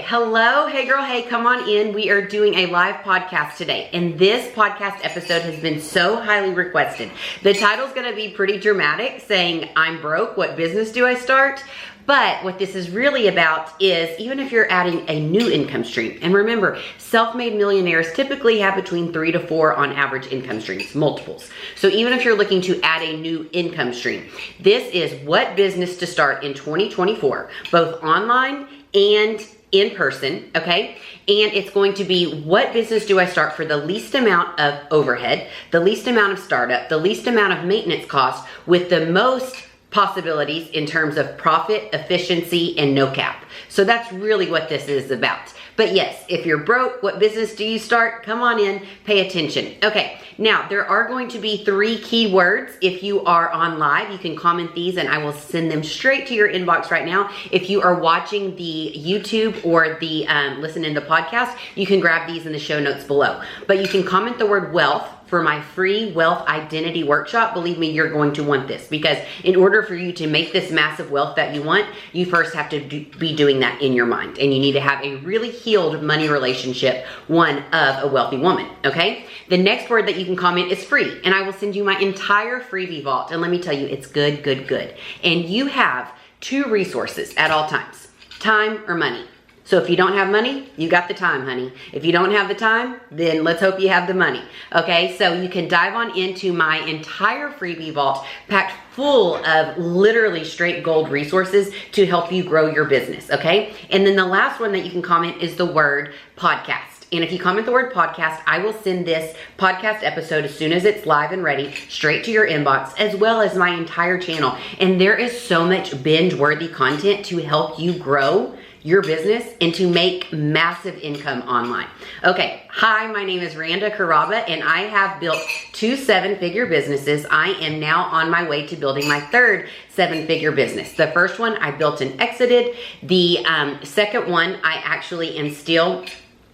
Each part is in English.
hello. Hey girl, hey, come on in. We are doing a live podcast today, and this podcast episode has been so highly requested. The title's gonna be pretty dramatic, saying, I'm broke, what business do I start? But what this is really about is, even if you're adding a new income stream, and remember, self-made millionaires typically have between 3 to 4 on average income streams, multiples. So even if you're looking to add a new income stream, this is what business to start in 2024, both online and in person, okay? And it's going to be, what business do I start for the least amount of overhead, the least amount of startup, the least amount of maintenance costs, with the most possibilities in terms of profit, efficiency, and no cap. So that's really what this is about. But yes, if you're broke, what business do you start? Come on in, pay attention. Okay, now there are going to be 3 key words. If you are on live, you can comment these and I will send them straight to your inbox right now. If you are watching the YouTube or the listening to the podcast, you can grab these in the show notes below. But you can comment the word wealth for my free wealth identity workshop. Believe me, you're going to want this, because in order for you to make this massive wealth that you want, you first have to be doing that in your mind. And you need to have a really healed money relationship, one of a wealthy woman, okay? The next word that you can comment is free, and I will send you my entire freebie vault. And let me tell you, it's good, good, good. And you have 2 resources at all times, time or money. So if you don't have money, you got the time, honey. If you don't have the time, then let's hope you have the money. Okay, so you can dive on into my entire freebie vault, packed full of literally straight gold resources to help you grow your business, okay? And then the last one that you can comment is the word podcast. And if you comment the word podcast, I will send this podcast episode as soon as it's live and ready, straight to your inbox, as well as my entire channel. And there is so much binge-worthy content to help you grow your business and to make massive income online. Okay, hi, my name is Randa Carrabba, and I have built 2 7-figure businesses. I am now on my way to building my 3rd 7-figure business. The first one I built and exited. The second one I actually am still.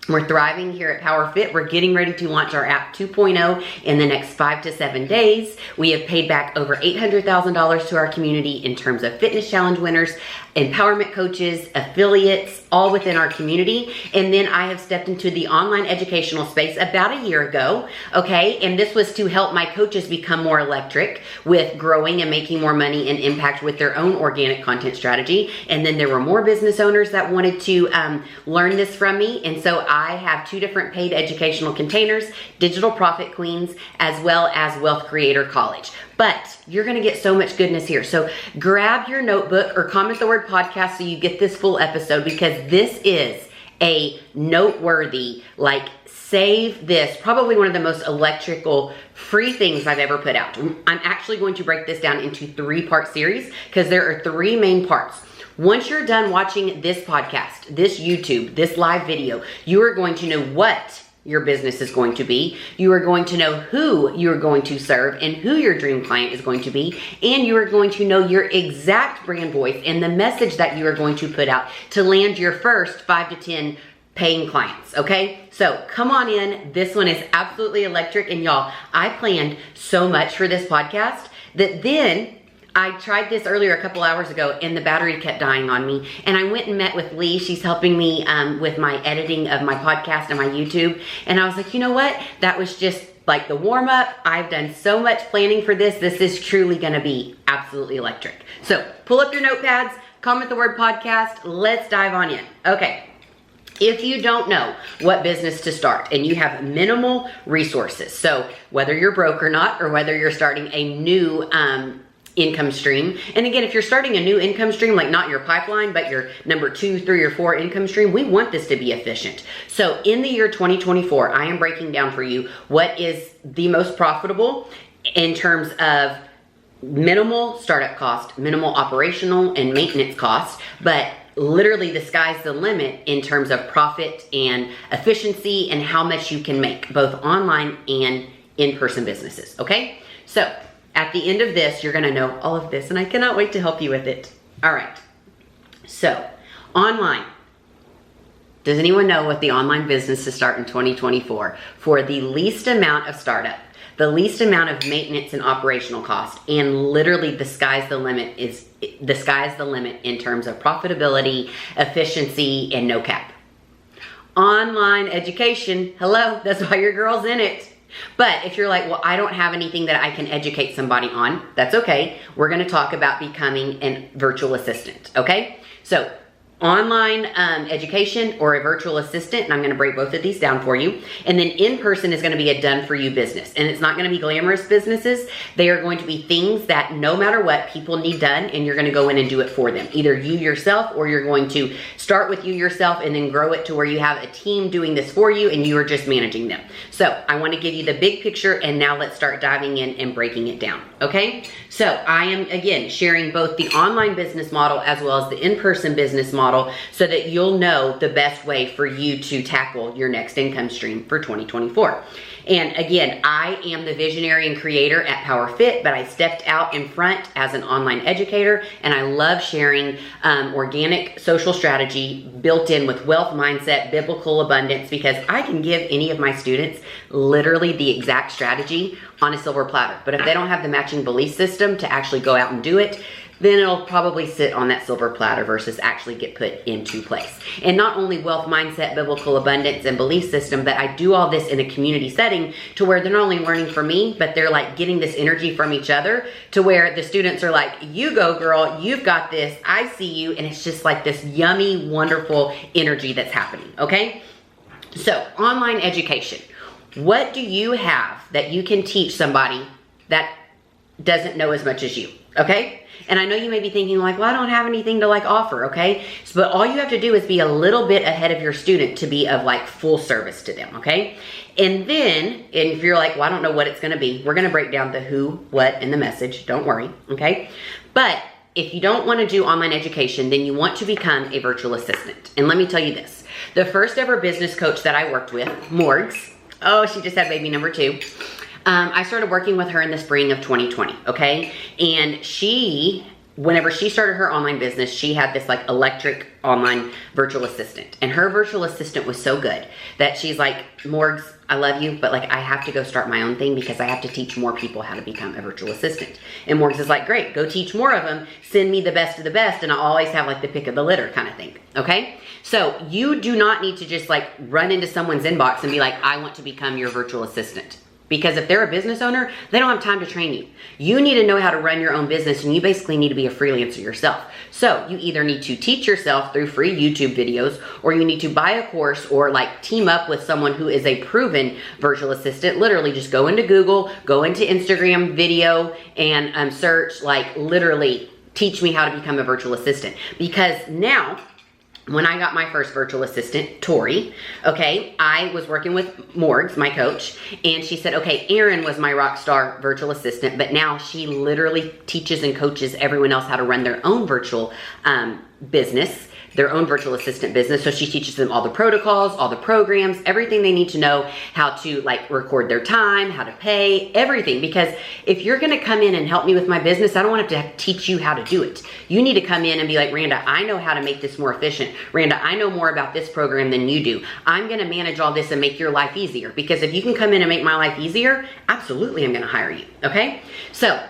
We're thriving here at PowHer.Fit. We're getting ready to launch our app 2.0 in the next 5 to 7 days. We have paid back over $800,000 to our community in terms of fitness challenge winners, empowerment coaches, affiliates, all within our community. And then I have stepped into the online educational space about a year ago, okay? And this was to help my coaches become more electric with growing and making more money and impact with their own organic content strategy. And then there were more business owners that wanted to learn this from me. And so I have 2 different paid educational containers, Digital Profit Queens, as well as Wealth Creator College. But you're gonna get so much goodness here. So grab your notebook or comment the word podcast so you get this full episode, because this is a noteworthy, like, save this, probably one of the most electrical free things I've ever put out. I'm actually going to break this down into 3-part series, because there are 3 main parts. Once you're done watching this podcast, this YouTube, this live video, you are going to know what your business is going to be. You are going to know who you're going to serve and who your dream client is going to be. And you are going to know your exact brand voice and the message that you are going to put out to land your first 5 to 10 paying clients, okay? So come on in. This one is absolutely electric. And y'all, I planned so much for this podcast that then I tried this earlier a couple hours ago and the battery kept dying on me. And I went and met with Lee. She's helping me with my editing of my podcast and my YouTube. And I was like, you know what? That was just like the warm up. I've done so much planning for this. This is truly gonna be absolutely electric. So pull up your notepads, comment the word podcast. Let's dive on in. Okay. If you don't know what business to start and you have minimal resources, so whether you're broke or not, or whether you're starting a new income stream. And again, if you're starting a new income stream, like not your pipeline, but your number 2, 3, or 4 income stream, we want this to be efficient. So in the year 2024, I am breaking down for you what is the most profitable in terms of minimal startup cost, minimal operational and maintenance costs, but literally the sky's the limit in terms of profit and efficiency and how much you can make, both online and in-person businesses, okay? So at the end of this, you're gonna know all of this, and I cannot wait to help you with it. All right, so online. Does anyone know what the online business to start in 2024 for the least amount of startup, the least amount of maintenance and operational cost, and literally the sky's the limit in terms of profitability, efficiency, and no cap? Online education, hello, that's why your girl's in it. But if you're like, well, I don't have anything that I can educate somebody on, that's okay. We're gonna talk about becoming a virtual assistant, okay? So online education or a virtual assistant, and I'm gonna break both of these down for you. And then in-person is gonna be a done-for-you business. And it's not gonna be glamorous businesses. They are going to be things that no matter what, people need done, and you're gonna go in and do it for them. Either you yourself, or you're going to start with you yourself and then grow it to where you have a team doing this for you and you are just managing them. So I wanna give you the big picture, and now let's start diving in and breaking it down, okay? So I am, again, sharing both the online business model as well as the in-person business model so that you'll know the best way for you to tackle your next income stream for 2024. And again, I am the visionary and creator at PowHer.Fit, but I stepped out in front as an online educator, and I love sharing organic social strategy built in with wealth mindset, biblical abundance, because I can give any of my students literally the exact strategy on a silver platter. But if they don't have the matching belief system to actually go out and do it, then it'll probably sit on that silver platter versus actually get put into place. And not only wealth mindset, biblical abundance, and belief system, but I do all this in a community setting to where they're not only learning from me, but they're like getting this energy from each other to where the students are like, you go girl, you've got this, I see you. And it's just like this yummy, wonderful energy that's happening, okay? So online education, what do you have that you can teach somebody that doesn't know as much as you, okay? And I know you may be thinking like, well, I don't have anything to like offer, okay? So, but all you have to do is be a little bit ahead of your student to be of like full service to them, okay? And then, and if you're like, well, I don't know what it's gonna be, we're gonna break down the who, what, and the message, don't worry, okay? But if you don't wanna do online education, then you want to become a virtual assistant. And let me tell you this, the first ever business coach that I worked with, Morgs, oh, she just had baby number 2. I started working with her in the spring of 2020, okay? And whenever she started her online business, she had this like electric online virtual assistant. And her virtual assistant was so good that she's like, Morgs, I love you, but like I have to go start my own thing because I have to teach more people how to become a virtual assistant. And Morgs is like, great, go teach more of them, send me the best of the best, and I'll always have like the pick of the litter kind of thing, okay? So you do not need to just like run into someone's inbox and be like, I want to become your virtual assistant. Because if they're a business owner, they don't have time to train you. You need to know how to run your own business, and you basically need to be a freelancer yourself. So you either need to teach yourself through free YouTube videos, or you need to buy a course or like team up with someone who is a proven virtual assistant. Literally just go into Google, go into Instagram video, and search like literally teach me how to become a virtual assistant. Because now, when I got my first virtual assistant, Tori, okay, I was working with Morgs, my coach, and she said, okay, Erin was my rock star virtual assistant, but now she literally teaches and coaches everyone else how to run their own virtual business, their own virtual assistant business. So she teaches them all the protocols, all the programs, everything they need to know, how to like record their time, how to pay, everything. Because if you're gonna come in and help me with my business, I don't want to have to teach you how to do it. You need to come in and be like, Randa, I know how to make this more efficient. Randa, I know more about this program than you do. I'm gonna manage all this and make your life easier. Because if you can come in and make my life easier, absolutely I'm gonna hire you, okay? So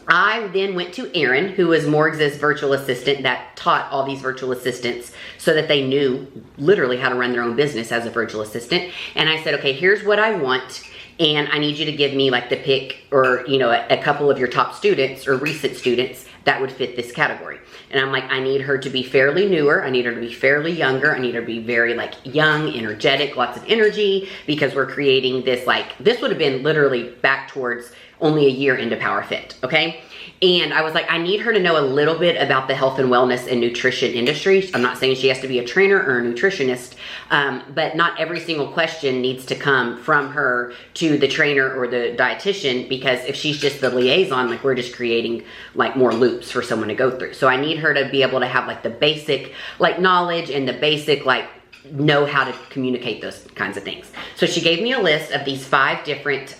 I then went to Erin, who was Morgs' virtual assistant that taught all these virtual assistants so that they knew literally how to run their own business as a virtual assistant. And I said, okay, here's what I want. And I need you to give me like the pick or, you know, a couple of your top students or recent students that would fit this category. And I'm like, I need her to be fairly newer. I need her to be fairly younger. I need her to be very like young, energetic, lots of energy, because we're creating this like, this would have been literally back towards only a year into PowHer.Fit, okay? And I was like, I need her to know a little bit about the health and wellness and nutrition industry. I'm not saying she has to be a trainer or a nutritionist, but not every single question needs to come from her to the trainer or the dietitian, because if she's just the liaison, like we're just creating like more loops for someone to go through. So I need her to be able to have like the basic like knowledge and the basic like know how to communicate those kinds of things. So she gave me a list of these 5 different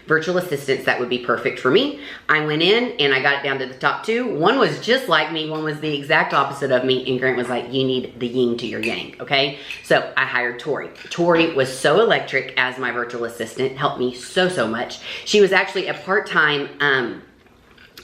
virtual assistants that would be perfect for me. I went in and I got it down to the top 2. One was just like me, one was the exact opposite of me, and Grant was like, you need the yin to your yang, okay? So I hired Tori. Tori was so electric as my virtual assistant, helped me so much. She was actually a part-time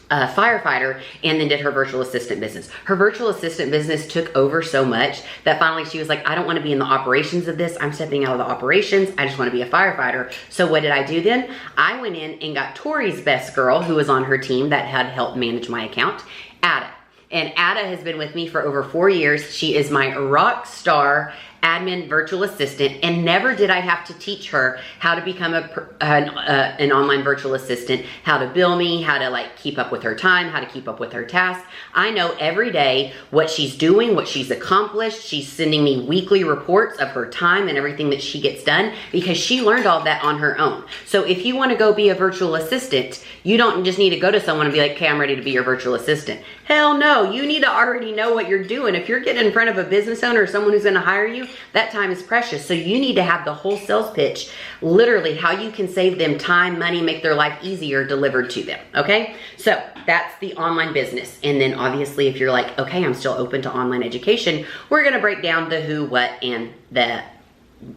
firefighter, and then did her virtual assistant business. Her virtual assistant business took over so much that finally she was like, I don't want to be in the operations of this. I'm stepping out of the operations. I just want to be a firefighter. So what did I do then? I went in and got Tori's best girl, who was on her team that had helped manage my account, Ada. And Ada has been with me for over 4 years. She is my rock star admin virtual assistant, and never did I have to teach her how to become an online virtual assistant, how to bill me, how to like keep up with her time, how to keep up with her tasks. I know every day what she's doing, what she's accomplished. She's sending me weekly reports of her time and everything that she gets done because she learned all that on her own. So if you want to go be a virtual assistant, you don't just need to go to someone and be like, okay, I'm ready to be your virtual assistant. Hell no, you need to already know what you're doing. If you're getting in front of a business owner or someone who's going to hire you, that time is precious. So you need to have the whole sales pitch, literally how you can save them time, money, make their life easier delivered to them. Okay. So that's the online business. And then obviously if you're like, okay, I'm still open to online education, we're going to break down the who, what, and the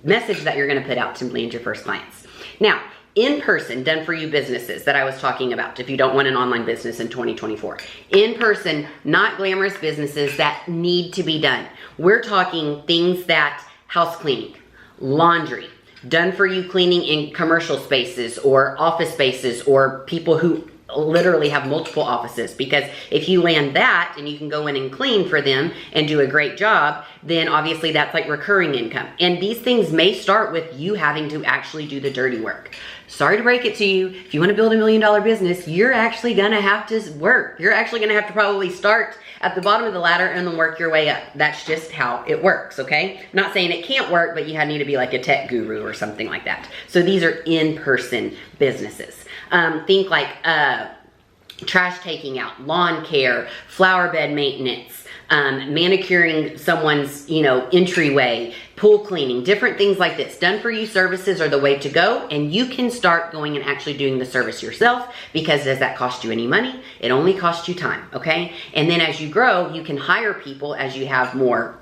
message that you're going to put out to land your first clients. Now, in-person, done-for-you businesses that I was talking about, if you don't want an online business in 2024. In-person, not glamorous businesses that need to be done. We're talking things that house cleaning, laundry, done-for-you cleaning in commercial spaces or office spaces or people who literally have multiple offices, because if you land that and you can go in and clean for them and do a great job, then obviously that's like recurring income. And these things may start with you having to actually do the dirty work. Sorry to break it to you. If you want to build $1 million business, you're actually going to have to work. You're actually going to have to probably start at the bottom of the ladder and then work your way up. That's just how it works, okay? I'm not saying it can't work, but you need to be like a tech guru or something like that. So these are in-person businesses. Think like trash taking out, lawn care, flower bed maintenance, manicuring someone's, entryway, pool cleaning, different things like this. Done for you services are the way to go, and you can start going and actually doing the service yourself, because does that cost you any money? It only costs you time, okay? And then as you grow, you can hire people as you have more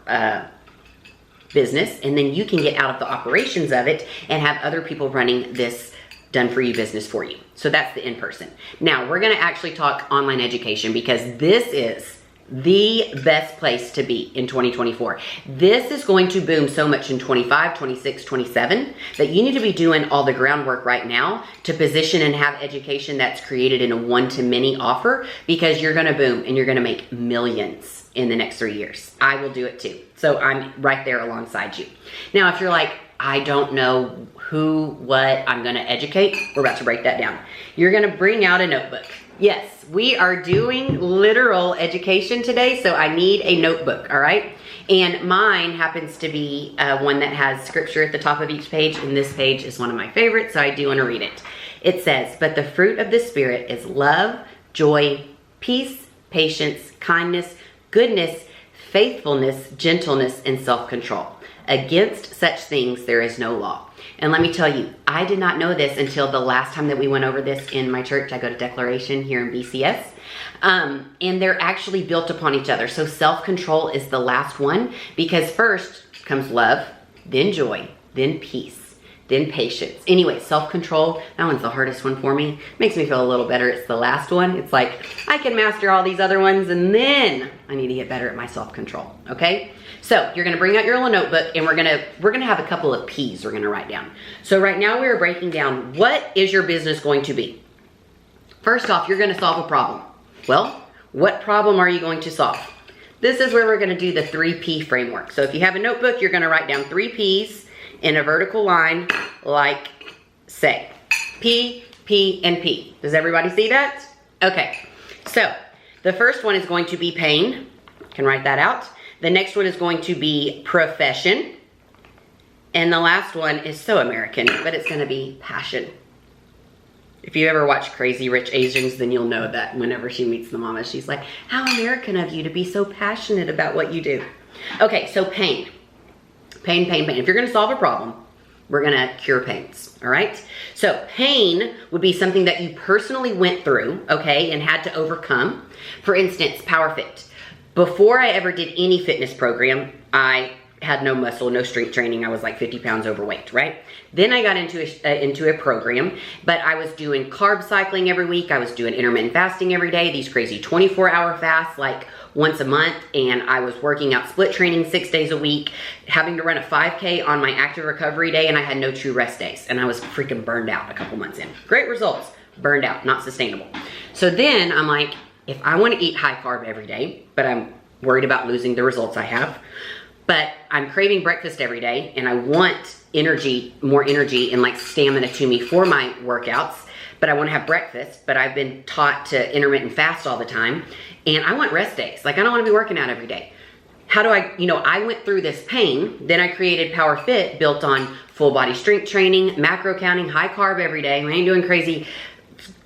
business, and then you can get out of the operations of it and have other people running this done for you business for you. So that's the in-person. Now we're going to actually talk online education, because this is the best place to be in 2024. This is going to boom so much in 25, 26, 27 that you need to be doing all the groundwork right now to position and have education that's created in a one-to-many offer, because you're going to boom and you're going to make millions in the next 3 years. I will do it too. So I'm right there alongside you. Now, if you're like, I don't know who, what I'm going to educate, we're about to break that down. You're going to bring out a notebook. Yes, we are doing literal education today, so I need a notebook, all right? And mine happens to be one that has scripture at the top of each page, and this page is one of my favorites, so I do want to read it. It says, but the fruit of the Spirit is love, joy, peace, patience, kindness, goodness, faithfulness, gentleness, and self-control. Against such things there is no law. And let me tell you, I did not know this until the last time that we went over this in my church. I go to Declaration here in BCS. And they're actually built upon each other. So self-control is the last one, because first comes love, then joy, then peace, then patience. Anyway, self-control, that one's the hardest one for me. Makes me feel a little better. It's the last one. It's like, I can master all these other ones, and then I need to get better at my self-control, okay? So you're gonna bring out your little notebook, and we're gonna have a couple of P's we're gonna write down. So right now we are breaking down, what is your business going to be? First off, you're gonna solve a problem. Well, what problem are you going to solve? This is where we're gonna do the 3P framework. So if you have a notebook, you're gonna write down 3 P's in a vertical line, like say, P, P, and P. Does everybody see that? Okay, so the first one is going to be pain. You can write that out. The next one is going to be profession. And the last one is so American, but it's gonna be passion. If you ever watch Crazy Rich Asians, then you'll know that whenever she meets the mama, she's like, how American of you to be so passionate about what you do. Okay, so pain. Pain, pain, pain. If you're gonna solve a problem, we're gonna cure pains, all right? So pain would be something that you personally went through, okay, and had to overcome. For instance, PowHer.Fit. Before I ever did any fitness program, I had no muscle, no strength training. I was like 50 pounds overweight, right? Then I got into a program, but I was doing carb cycling every week. I was doing intermittent fasting every day, these crazy 24-hour fasts like once a month. And I was working out split training 6 days a week, having to run a 5K on my active recovery day. And I had no true rest days. And I was freaking burned out a couple months in. Great results, burned out, not sustainable. So then I'm like, if I want to eat high carb every day, but I'm worried about losing the results I have, but I'm craving breakfast every day and I want energy, more energy and like stamina to me for my workouts, but I want to have breakfast, but I've been taught to intermittent fast all the time and I want rest days. Like I don't want to be working out every day. How do I, I went through this pain, then I created PowHer.Fit built on full body strength training, macro counting, high carb every day. I ain't doing crazy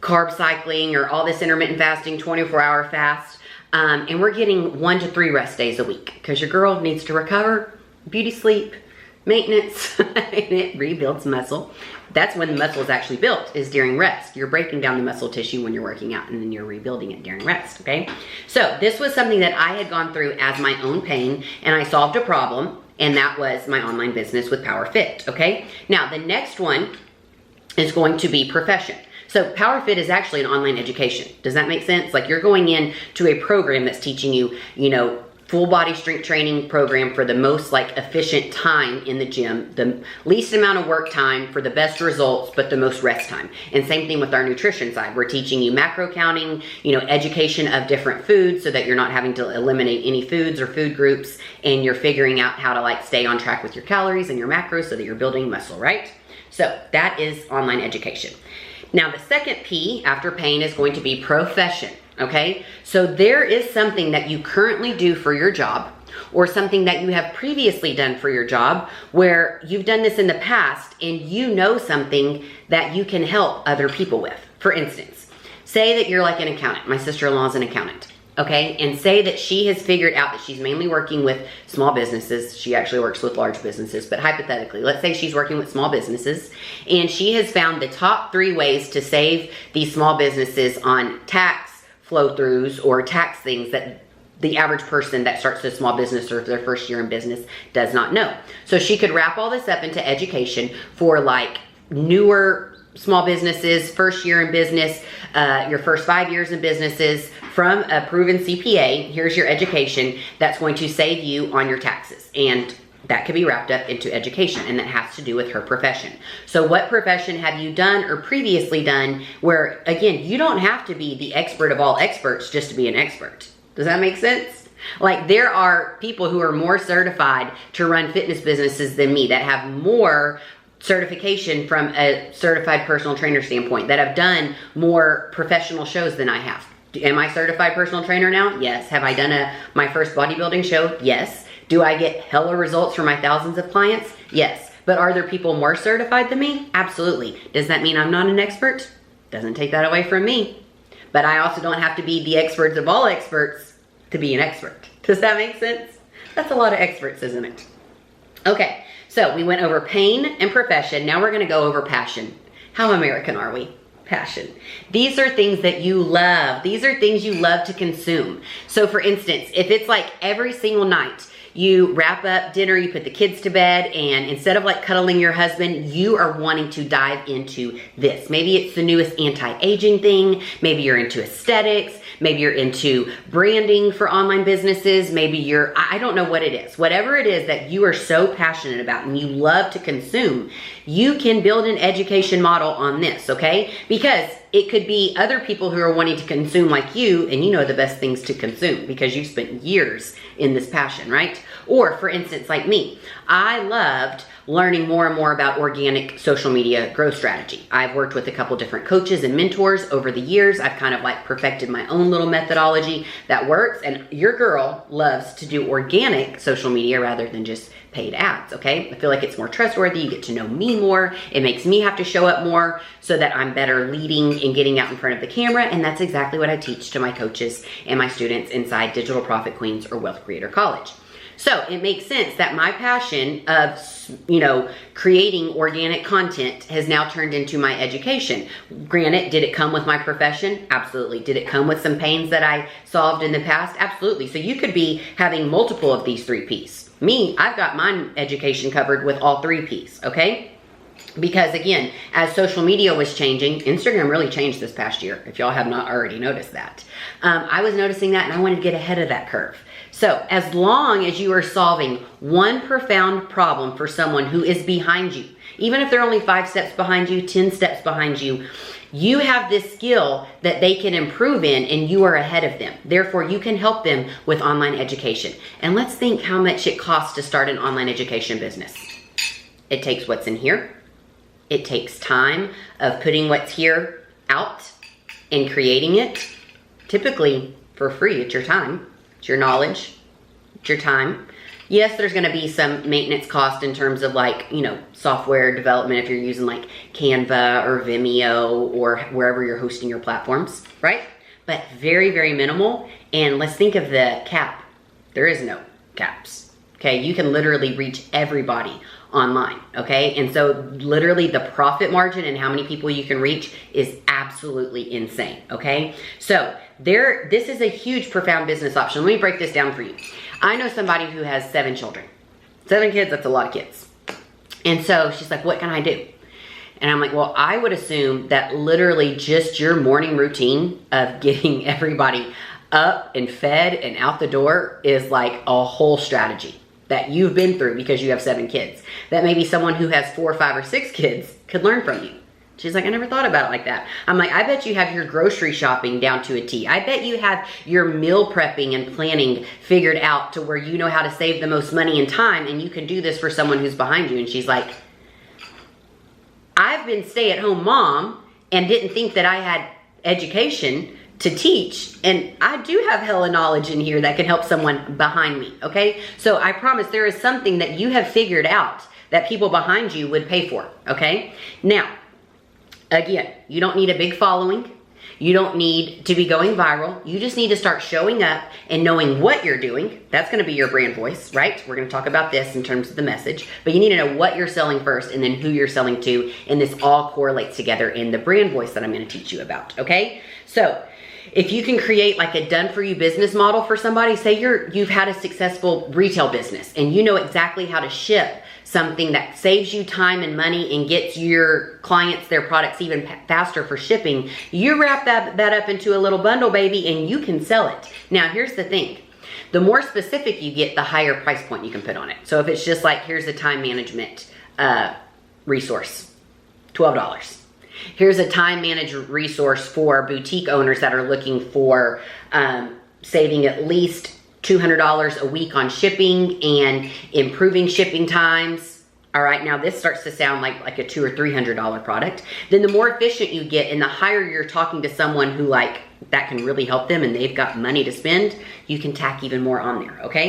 carb cycling or all this intermittent fasting, 24-hour fast. And we're getting 1 to 3 rest days a week because your girl needs to recover, beauty sleep, maintenance, and it rebuilds muscle. That's when the muscle is actually built, is during rest. You're breaking down the muscle tissue when you're working out and then you're rebuilding it during rest, okay? So this was something that I had gone through as my own pain and I solved a problem, and that was my online business with PowHer.Fit, okay? Now the next one is going to be profession. So PowHer.Fit is actually an online education. Does that make sense? Like you're going in to a program that's teaching you, full body strength training program for the most like efficient time in the gym, the least amount of work time for the best results, but the most rest time. And same thing with our nutrition side. We're teaching you macro counting, education of different foods so that you're not having to eliminate any foods or food groups, and you're figuring out how to like stay on track with your calories and your macros so that you're building muscle, right? So that is online education. Now the second P after pain is going to be profession, okay? So there is something that you currently do for your job or something that you have previously done for your job where you've done this in the past and you know something that you can help other people with. For instance, say that you're like an accountant. My sister-in-law is an accountant. Okay, and say that she has figured out that she's mainly working with small businesses. She actually works with large businesses, but hypothetically, let's say she's working with small businesses and she has found the top 3 ways to save these small businesses on tax flow-throughs or tax things that the average person that starts a small business or their first year in business does not know. So she could wrap all this up into education for like newer small businesses, first year in business, your first 5 years in businesses, from a proven CPA. Here's your education that's going to save you on your taxes. And that could be wrapped up into education, and that has to do with her profession. So what profession have you done or previously done where, again, you don't have to be the expert of all experts just to be an expert? Does that make sense? Like there are people who are more certified to run fitness businesses than me that have more certification from a certified personal trainer standpoint, that have done more professional shows than I have. Am I certified personal trainer now? Yes. Have I done my first bodybuilding show? Yes. Do I get hella results from my thousands of clients? Yes. But are there people more certified than me? Absolutely. Does that mean I'm not an expert? Doesn't take that away from me. But I also don't have to be the experts of all experts to be an expert. Does that make sense? That's a lot of experts, isn't it? Okay. So we went over pain and profession. Now we're going to go over passion. How American are we? Passion. These are things that you love. These are things you love to consume. So for instance, if it's like every single night you wrap up dinner, you put the kids to bed, and instead of like cuddling your husband, you are wanting to dive into this. Maybe it's the newest anti-aging thing. Maybe you're into aesthetics. Maybe you're into branding for online businesses. Maybe I don't know what it is. Whatever it is that you are so passionate about and you love to consume, you can build an education model on this, okay? Because it could be other people who are wanting to consume like you, and you know the best things to consume because you've spent years in this passion, right? Or for instance, like me, I loved learning more and more about organic social media growth strategy. I've worked with a couple different coaches and mentors over the years. I've kind of like perfected my own little methodology that works, and your girl loves to do organic social media rather than just paid ads, okay? I feel like it's more trustworthy. You get to know me more. It makes me have to show up more so that I'm better leading and getting out in front of the camera, and that's exactly what I teach to my coaches and my students inside Digital Profit Queens or Wealth Creator College. So it makes sense that my passion of, creating organic content has now turned into my education. Granted, did it come with my profession? Absolutely. Did it come with some pains that I solved in the past? Absolutely. So you could be having multiple of these 3 Ps. Me, I've got my education covered with all 3 Ps, okay? Because again, as social media was changing, Instagram really changed this past year, if y'all have not already noticed that. I was noticing that and I wanted to get ahead of that curve. So as long as you are solving one profound problem for someone who is behind you, even if they're only 5 steps behind you, 10 steps behind you, you have this skill that they can improve in and you are ahead of them. Therefore, you can help them with online education. And let's think how much it costs to start an online education business. It takes what's in here. It takes time of putting what's here out and creating it, typically for free. It's your time, it's your knowledge, it's your time. Yes, there's gonna be some maintenance cost in terms of like, you know, software development if you're using like Canva or Vimeo or wherever you're hosting your platforms, right? But very, very minimal. And let's think of the cap. There is no caps, okay? You can literally reach everybody online, okay? And so literally the profit margin and how many people you can reach is absolutely insane, okay? So this is a huge, profound business option. Let me break this down for you. I know somebody who has 7 children. 7 kids, that's a lot of kids. And so she's like, what can I do? And I'm like, well, I would assume that literally just your morning routine of getting everybody up and fed and out the door is like a whole strategy that you've been through because you have 7 kids. That maybe someone who has 4, 5, or 6 kids could learn from you. She's like, I never thought about it like that. I'm like, I bet you have your grocery shopping down to a T. I bet you have your meal prepping and planning figured out to where you know how to save the most money and time, and you can do this for someone who's behind you. And she's like, I've been stay-at-home mom and didn't think that I had education to teach, and I do have hella knowledge in here that can help someone behind me, okay? So I promise there is something that you have figured out that people behind you would pay for, okay? Now, again, you don't need a big following. You don't need to be going viral. You just need to start showing up and knowing what you're doing. That's gonna be your brand voice, right? We're gonna talk about this in terms of the message, but you need to know what you're selling first and then who you're selling to, and this all correlates together in the brand voice that I'm gonna teach you about, okay? So, if you can create like a done-for-you business model for somebody, say you've had a successful retail business and you know exactly how to ship something that saves you time and money and gets your clients their products even faster for shipping, you wrap that up into a little bundle, baby, and you can sell it. Now, here's the thing. The more specific you get, the higher price point you can put on it. So if it's just like, here's a time management resource, $12. Here's a time management resource for boutique owners that are looking for saving at least $200 a week on shipping and improving shipping times. All right, now this starts to sound like a $200 or $300 product. Then the more efficient you get and the higher you're talking to someone who like that can really help them and they've got money to spend, you can tack even more on there, okay?